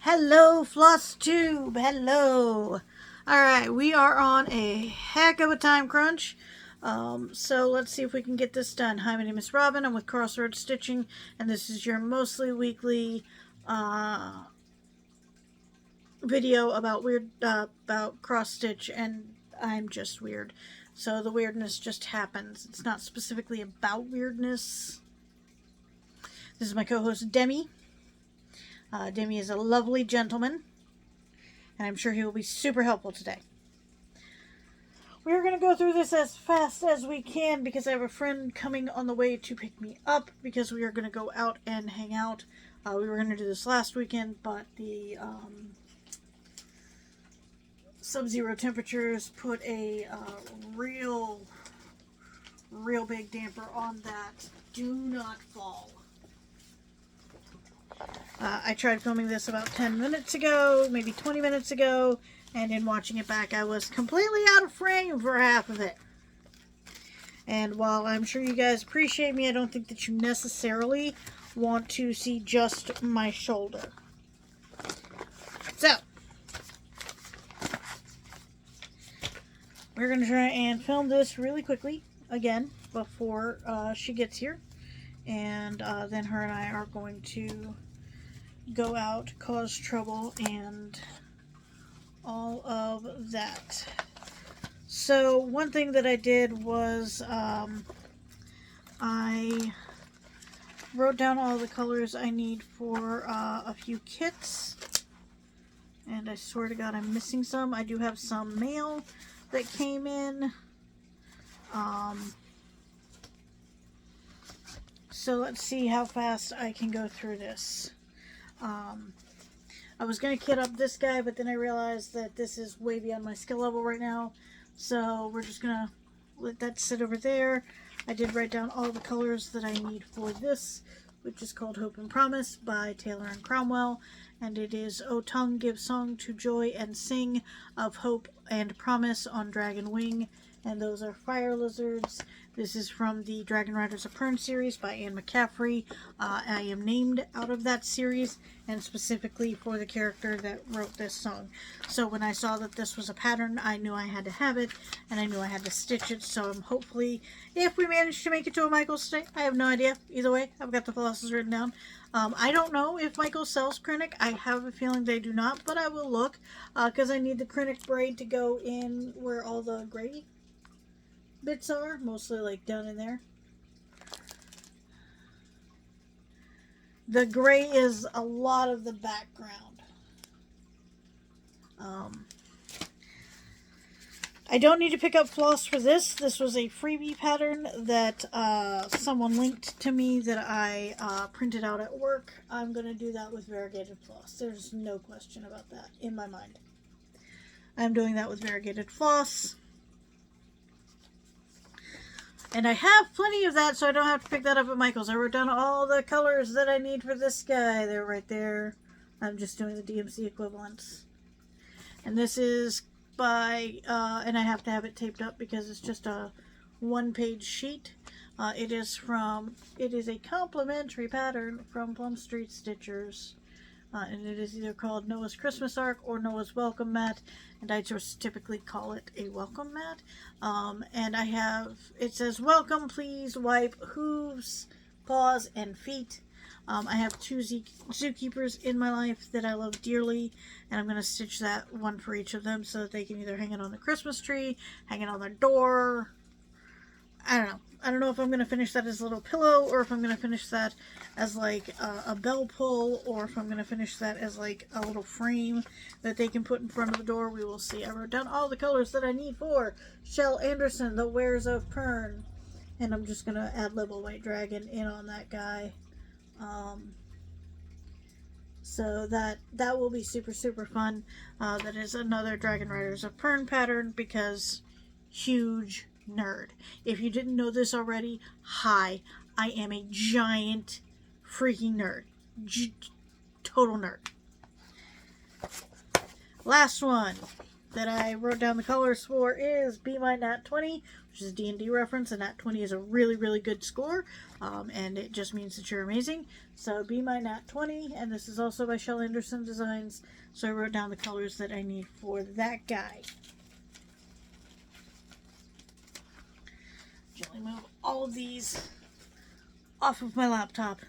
Hello, Flosstube. Hello. Alright, we are on a heck of a time crunch. So let's see if we can get this done. Hi, my name is Robin. I'm with Crossroads Stitching, and this is your mostly weekly video about about cross stitch, and I'm just weird. So the weirdness just happens. It's not specifically about weirdness. This is my co-host Demi. Demi is a lovely gentleman, and I'm sure he will be super helpful today. We're going to go through this as fast as we can because I have a friend coming on the way to pick me up because we are going to go out and hang out. We were going to do this last weekend, but the sub-zero temperatures put a real big damper on that. Do not fall. I tried filming this about 10 minutes ago, maybe 20 minutes ago, and in watching it back, I was completely out of frame for half of it. And while I'm sure you guys appreciate me, I don't think that you necessarily want to see just my shoulder. So, we're going to try and film this really quickly, again, before she gets here. And then her and I are going to go out, cause trouble, and all of that. So one thing that I did was I wrote down all the colors I need for a few kits, and I swear to God I'm missing some. I do have some mail that came in. So let's see how fast I can go through this. I was going to kit up this guy, but then I realized that this is way beyond my skill level right now. So we're just going to let that sit over there. I did write down all the colors that I need for this, which is called Hope and Promise by Taylor and Cromwell. And it is O tongue, give song to joy and sing of hope and promise on dragon wing. And those are fire lizards. This is from the Dragon Riders of Pern series by Anne McCaffrey. I am named out of that series, and specifically for the character that wrote this song. So when I saw that this was a pattern, I knew I had to have it, and I knew I had to stitch it. So hopefully, if we manage to make it to a Michael's today, I have no idea. Either way, I've got the flosses written down. I don't know if Michael sells Krennic. I have a feeling they do not, but I will look, because I need the Krennic braid to go in where all the gray bits are, mostly like down in there. The gray is a lot of the background. I don't need to pick up floss for this. This was a freebie pattern that someone linked to me that I printed out at work. I'm going to do that with variegated floss. There's no question about that in my mind. I'm doing that with variegated floss. And I have plenty of that, so I don't have to pick that up at Michael's. I wrote down all the colors that I need for this guy. They're right there. I'm just doing the DMC equivalents. And this is by, and I have to have it taped up because it's just a one-page sheet. It is a complimentary pattern from Plum Street Stitchers. And it is either called Noah's Christmas Ark or Noah's Welcome Mat, and I just typically call it a welcome mat. And it says, welcome, please wipe hooves, paws, and feet. I have two zookeepers in my life that I love dearly, and I'm going to stitch that one for each of them so that they can either hang it on the Christmas tree, hang it on their door. I don't know. I don't know if I'm going to finish that as a little pillow, or if I'm going to finish that as like a bell pull, or if I'm going to finish that as like a little frame that they can put in front of the door. We will see. I wrote down all the colors that I need for Shell Anderson, The Wares of Pern. And I'm just going to add Little White Dragon in on that guy. So that will be super fun. That is another Dragon Riders of Pern pattern because huge nerd. If you didn't know this already, hi, I am a giant freaking nerd. Total nerd. Last one. that I wrote down the colors for is Be My Nat 20, which is a D&D reference, and Nat 20 is a really, really good score, and it just means that you're amazing. So Be My Nat 20, and this is also by Shell Anderson Designs, so I wrote down the colors that I need for that guy. Gently move all of these off of my laptop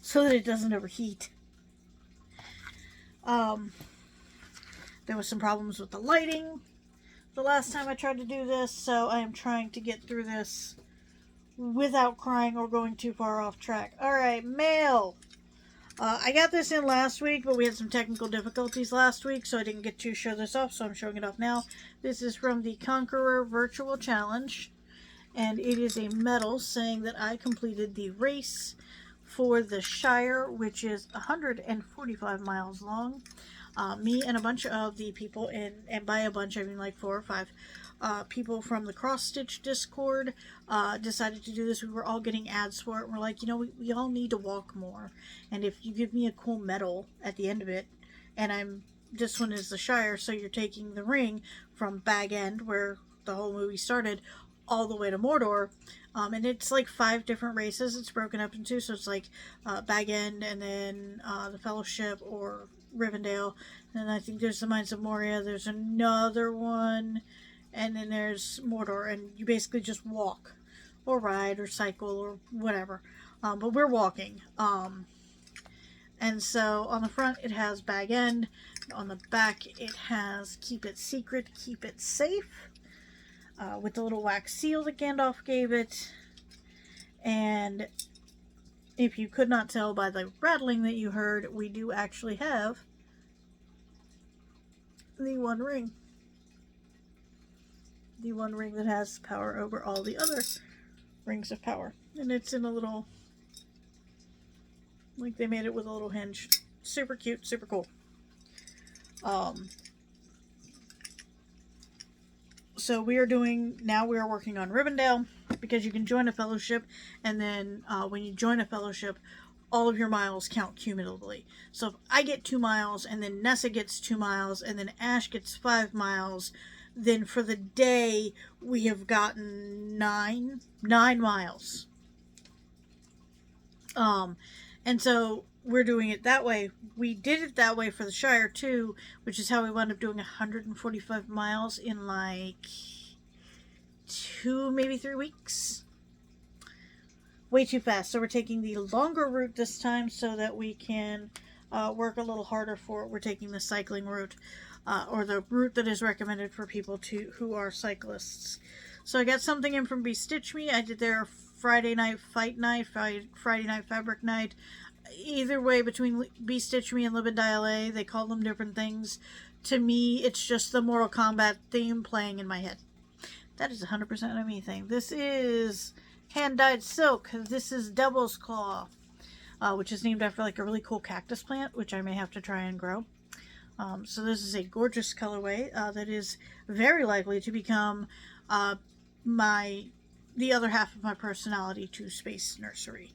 so that it doesn't overheat. There was some problems with the lighting the last time I tried to do this, so I am trying to get through this without crying or going too far off track. Alright, mail! I got this in last week, but we had some technical difficulties last week, so I didn't get to show this off, so I'm showing it off now. This is from the Conqueror Virtual Challenge, and it is a medal saying that I completed the race for the Shire, which is 145 miles long. Me and a bunch of the people, and by a bunch I mean like 4 or 5 people from the Cross Stitch Discord decided to do this. We were all getting ads for it, and we're like, you know, we all need to walk more, and if you give me a cool medal at the end of it, and this one is the Shire, so you're taking the ring from Bag End, where the whole movie started, all the way to Mordor, and it's like 5 different races it's broken up into, so it's like Bag End, and then the Fellowship, or Rivendell, and I think there's the Mines of Moria, there's another one, and then there's Mordor, and you basically just walk, or ride, or cycle, or whatever, but we're walking, and so on the front it has Bag End, on the back it has Keep It Secret, Keep It Safe, with the little wax seal that Gandalf gave it, and if you could not tell by the rattling that you heard, we do actually have the one ring. The one ring that has power over all the other rings of power. And it's in a little, like they made it with a little hinge. Super cute, super cool. So we are working on Rivendell, because you can join a fellowship, and then when you join a fellowship, all of your miles count cumulatively. So if I get 2 miles, and then Nessa gets 2 miles, and then Ash gets 5 miles, then for the day we have gotten 9 miles. And so we're doing it that way. We did it that way for the Shire too, which is how we wound up doing 145 miles in like 2, maybe 3 weeks. Way too fast. So we're taking the longer route this time so that we can work a little harder for it. We're taking the cycling route, or the route that is recommended for people who are cyclists. So I got something in from Be Stitch Me. I did their Friday night fight night, Friday night fabric night. Either way, between Be Stitch Me and Live and Die LA, they call them different things. To me, it's just the Mortal Kombat theme playing in my head. That is 100% a me thing. This is hand-dyed silk. This is Devil's Claw, which is named after like a really cool cactus plant, which I may have to try and grow. So this is a gorgeous colorway that is very likely to become the other half of my personality to Space Nursery.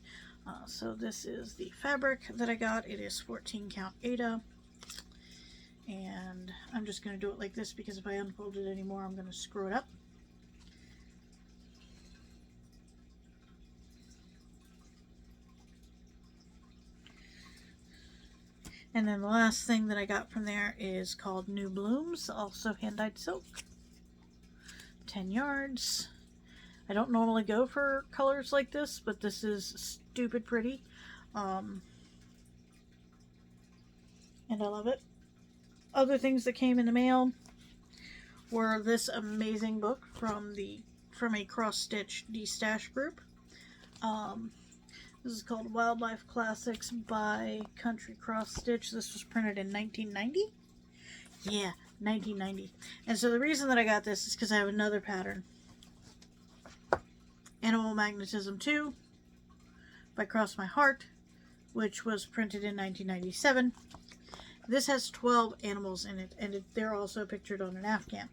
So this is the fabric that I got. It is 14 count Aida. And I'm just going to do it like this, because if I unfold it anymore, I'm going to screw it up. And then the last thing that I got from there is called New Blooms, also hand-dyed silk. 10 yards. I don't normally go for colors like this, but this is stupid pretty. And I love it. Other things that came in the mail were this amazing book from a cross-stitch de-stash group. This is called Wildlife Classics by Country Cross Stitch. This was printed in 1990. Yeah, 1990. And so the reason that I got this is because I have another pattern. Animal Magnetism 2 by Cross My Heart, which was printed in 1997. This has 12 animals in it, and they're also pictured on an Afghan.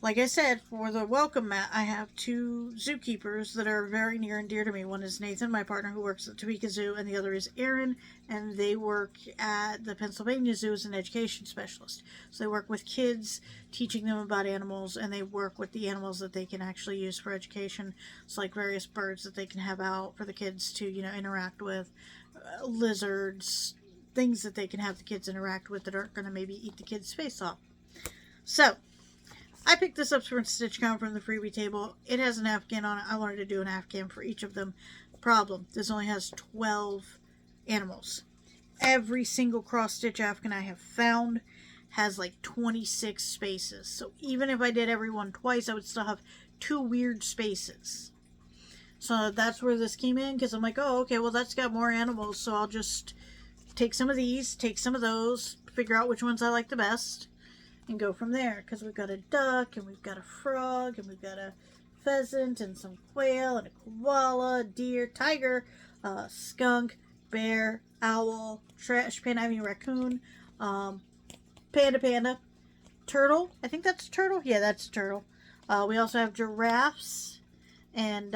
like I said, for the welcome mat, I have 2 zookeepers that are very near and dear to me. One is Nathan, my partner, who works at Topeka Zoo, and the other is Aaron, and they work at the Pennsylvania Zoo as an education specialist. So they work with kids, teaching them about animals, and they work with the animals that they can actually use for education. So like various birds that they can have out for the kids to, interact with, lizards, things that they can have the kids interact with that aren't going to maybe eat the kids' face off. So, I picked this up from StitchCon from the freebie table. It has an Afghan on it. I wanted to do an Afghan for each of them. Problem, this only has 12 animals. Every single cross-stitch Afghan I have found has like 26 spaces. So even if I did every one twice, I would still have 2 weird spaces. So that's where this came in, because I'm like, oh, okay, well, that's got more animals, so I'll just take some of these, take some of those, figure out which ones I like the best, and go from there, because we've got a duck, and we've got a frog, and we've got a pheasant, and some quail, and a koala, deer, tiger, skunk, bear, owl, trash panda, raccoon, panda, turtle, I think that's a turtle, yeah, that's a turtle. We also have giraffes, and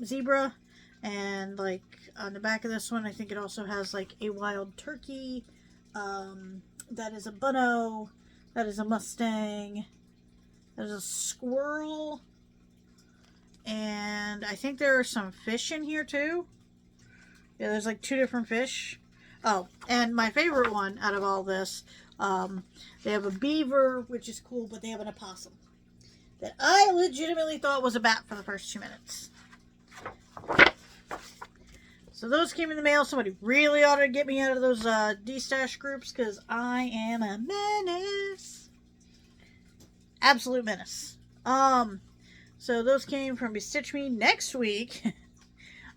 zebra, and like on the back of this one, I think it also has like a wild turkey, that is a bunno, that is a Mustang. There's a squirrel. And I think there are some fish in here too. Yeah, there's like 2 different fish. Oh, and my favorite one out of all this, they have a beaver, which is cool, but they have an opossum that I legitimately thought was a bat for the first 2 minutes. So those came in the mail. Somebody really ought to get me out of those D-stash groups, because I am a menace. Absolute menace. So those came from Bestitch Me. Next week,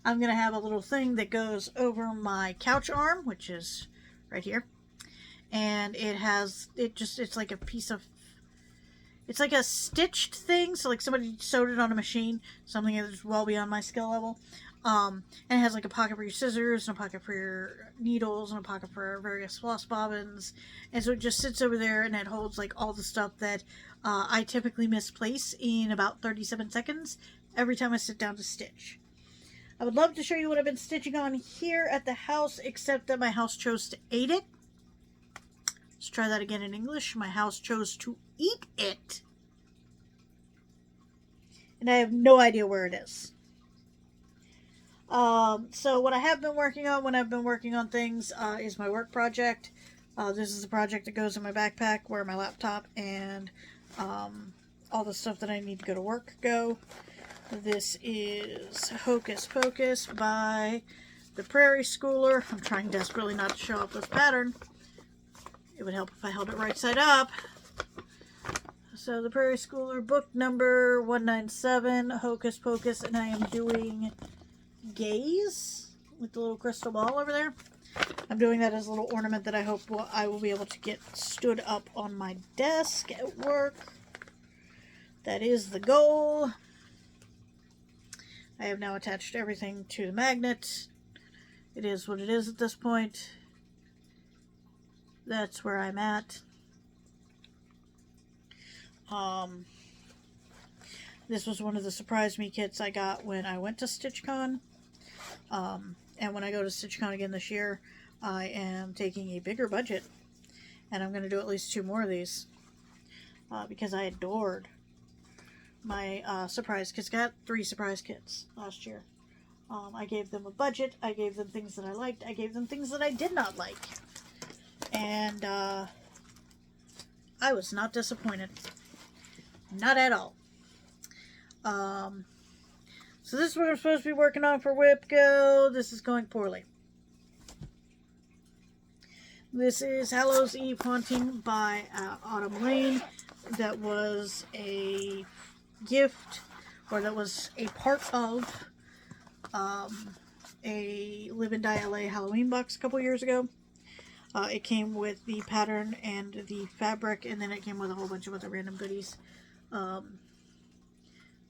I'm going to have a little thing that goes over my couch arm, which is right here. And it's like a piece of, it's like a stitched thing. So like somebody sewed it on a machine, something that's well beyond my skill level. And it has like a pocket for your scissors, and a pocket for your needles, and a pocket for various floss bobbins. And so it just sits over there, and it holds like all the stuff that I typically misplace in about 37 seconds every time I sit down to stitch. I would love to show you what I've been stitching on here at the house, except that my house chose to eat it. Let's try that again in English. My house chose to eat it. And I have no idea where it is. So what I have been working on when I've been working on things is my work project. This is a project that goes in my backpack where my laptop and all the stuff that I need to go to work go. This is Hocus Pocus by the Prairie Schooler. I'm trying desperately not to show up this pattern. It would help if I held it right side up. So the Prairie Schooler, book number 197, Hocus Pocus, and I am doing Gaze with the little crystal ball over there. I'm doing that as a little ornament that I hope I will be able to get stood up on my desk at work. That is the goal. I have now attached everything to the magnet. It is what it is at this point. That's where I'm at. This was one of the Surprise Me kits I got when I went to StitchCon. And when I go to StitchCon again this year, I am taking a bigger budget. And I'm going to do at least 2 more of these. Because I adored my surprise kits. Got 3 surprise kits last year. I gave them a budget. I gave them things that I liked. I gave them things that I did not like. And I was not disappointed. Not at all. So this is what I'm supposed to be working on for WhipGo. This is going poorly. This is Hallows Eve Haunting by Autumn Lane. That was a gift, or that was a part of a Live and Die LA Halloween box a couple years ago. It came with the pattern and the fabric, and then it came with a whole bunch of other random goodies.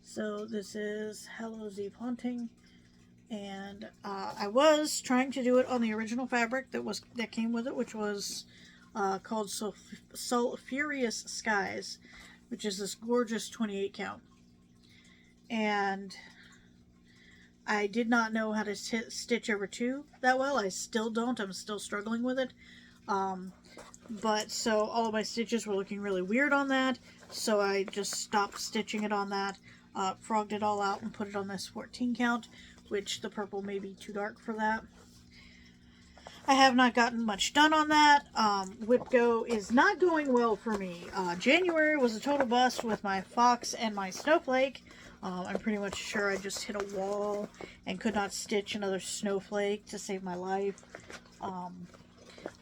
So this is Hallows Eve Haunting, and I was trying to do it on the original fabric that came with it, which was called Sulphurious Skies, which is this gorgeous 28 count. And I did not know how to stitch over 2 that well. I still don't. I'm still struggling with it. But so all of my stitches were looking really weird on that, so I just stopped stitching it on that, frogged it all out and put it on this 14 count, which the purple may be too dark for that. I have not gotten much done on that. Whip Go is not going well for me. January was a total bust with my fox and my snowflake. I'm pretty much sure I just hit a wall and could not stitch another snowflake to save my life.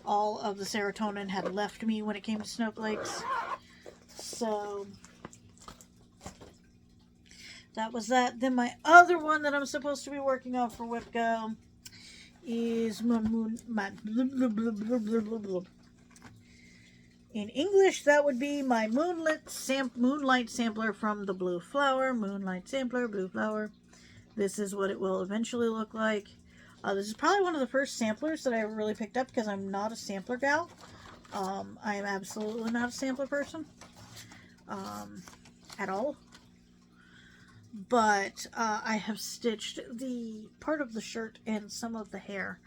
All of the serotonin had left me when it came to snowflakes. So that was that. Then my other one that I'm supposed to be working on for Whip Go is in English, that would be my Moonlight Sampler from the Blue Flower. Moonlight Sampler, Blue Flower. This is what it will eventually look like. This is probably one of the first samplers that I ever really picked up because I'm not a sampler gal. I am absolutely not a sampler person at all. But I have stitched the part of the shirt and some of the hair.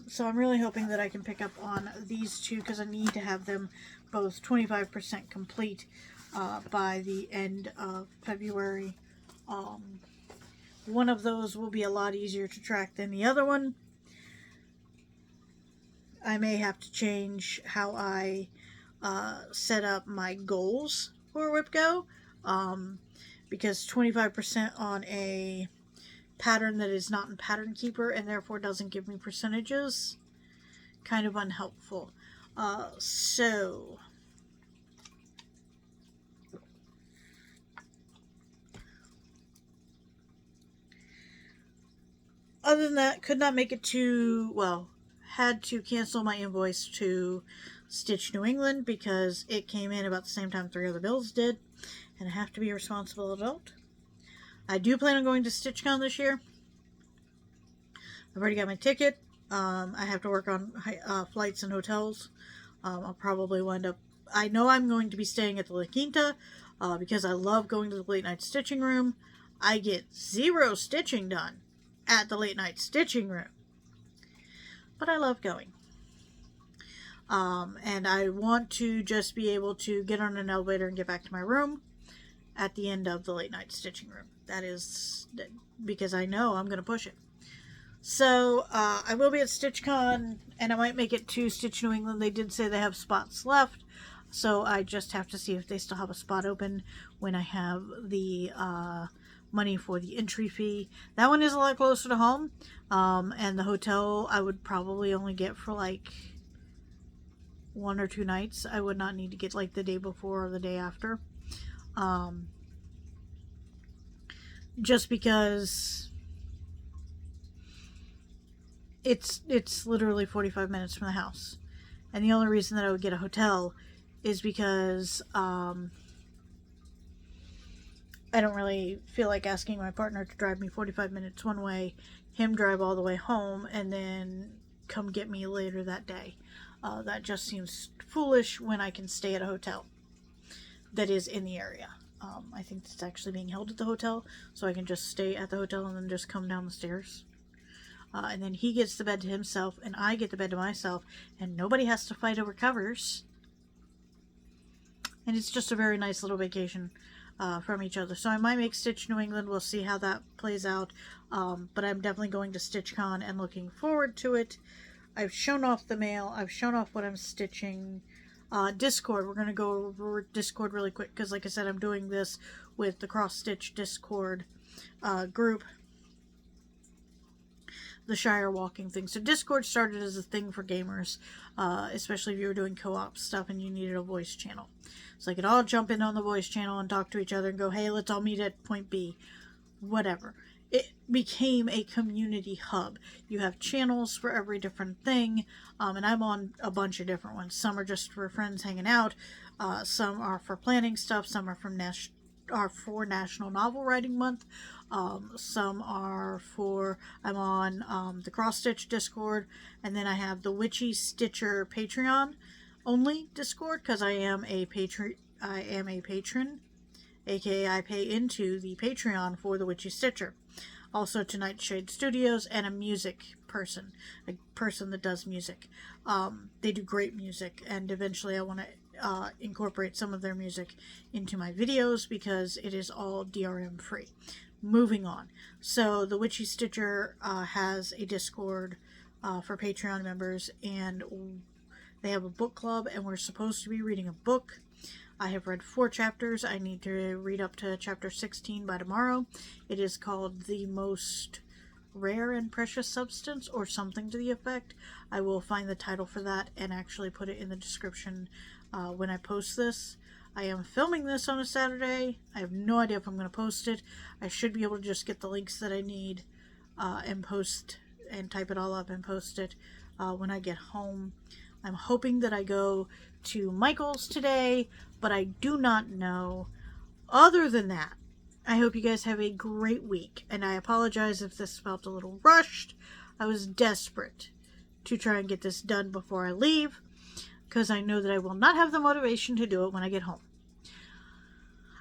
So I'm really hoping that I can pick up on these two because I need to have them both 25% complete by the end of February. One of those will be a lot easier to track than the other one. I may have to change how I set up my goals for Whip Go. Because 25% on a pattern that is not in Pattern Keeper and therefore doesn't give me percentages, kind of unhelpful. So other than that, could not make it to, well, had to cancel my invoice to Stitch New England because it came in about the same time 3 other bills did. And I have to be a responsible adult. I do plan on going to StitchCon this year. I've already got my ticket. I have to work on flights and hotels. I'll probably wind up... I know I'm going to be staying at the La Quinta because I love going to the late night stitching room. I get 0 stitching done at the late night stitching room. But I love going. And I want to just be able to get on an elevator and get back to my room at the end of the late night stitching room. That is because I know I'm going to push it. So I will be at StitchCon, and I might make it to Stitch New England. They did say they have spots left, so I just have to see if they still have a spot open when I have the money for the entry fee. That one is a lot closer to home, and the hotel I would probably only get for like 1 or 2 nights. I would not need to get like the day before or the day after. Just because it's literally 45 minutes from the house. And the only reason that I would get a hotel is because I don't really feel like asking my partner to drive me 45 minutes one way, him drive all the way home, and then come get me later that day. That just seems foolish when I can stay at a hotel that is in the area. I think it's actually being held at the hotel, so I can just stay at the hotel and then just come down the stairs. And then he gets the bed to himself, and I get the bed to myself, and nobody has to fight over covers. And it's just a very nice little vacation from each other. So I might make Stitch New England. We'll see how that plays out. But I'm definitely going to StitchCon and looking forward to it. I've shown off the mail. I've shown off what I'm stitching. Discord. We're going to go over Discord really quick because, like I said, I'm doing this with the Cross Stitch Discord group. The Shire walking thing. So Discord started as a thing for gamers, especially if you were doing co-op stuff and you needed a voice channel. So I could all jump in on the voice channel and talk to each other and go, hey, let's all meet at point B. Whatever. It became a community hub. You have channels for every different thing, and I'm on a bunch of different ones. Some are just for friends hanging out, some are for planning stuff, some are for National Novel Writing Month, some are for, I'm on the Cross Stitch Discord, and then I have the Witchy Stitcher Patreon only Discord, because I am a I am a patron, aka I pay into the Patreon for the Witchy Stitcher. Also to Nightshade Studios, and a music person, a person that does music. They do great music, and eventually I want to incorporate some of their music into my videos because it is all DRM free. Moving on. So the Witchy Stitcher has a Discord for Patreon members, and they have a book club, and we're supposed to be reading a book. I have read 4 chapters. I need to read up to chapter 16 by tomorrow. It is called The Most Rare and Precious Substance, or something to the effect. I will find the title for that and actually put it in the description when I post this. I am filming this on a Saturday. I have no idea if I'm going to post it. I should be able to just get the links that I need and post and type it all up and post it when I get home. I'm hoping that I go to Michael's today, but I do not know. Other than that, I hope you guys have a great week, and I apologize if this felt a little rushed. I was desperate to try and get this done before I leave, because I know that I will not have the motivation to do it when I get home.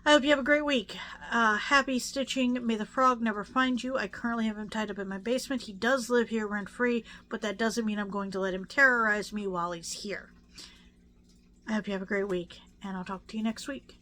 I hope you have a great week. Happy stitching. May the frog never find you. I currently have him tied up in my basement. He does live here rent-free, but that doesn't mean I'm going to let him terrorize me while he's here. I hope you have a great week, and I'll talk to you next week.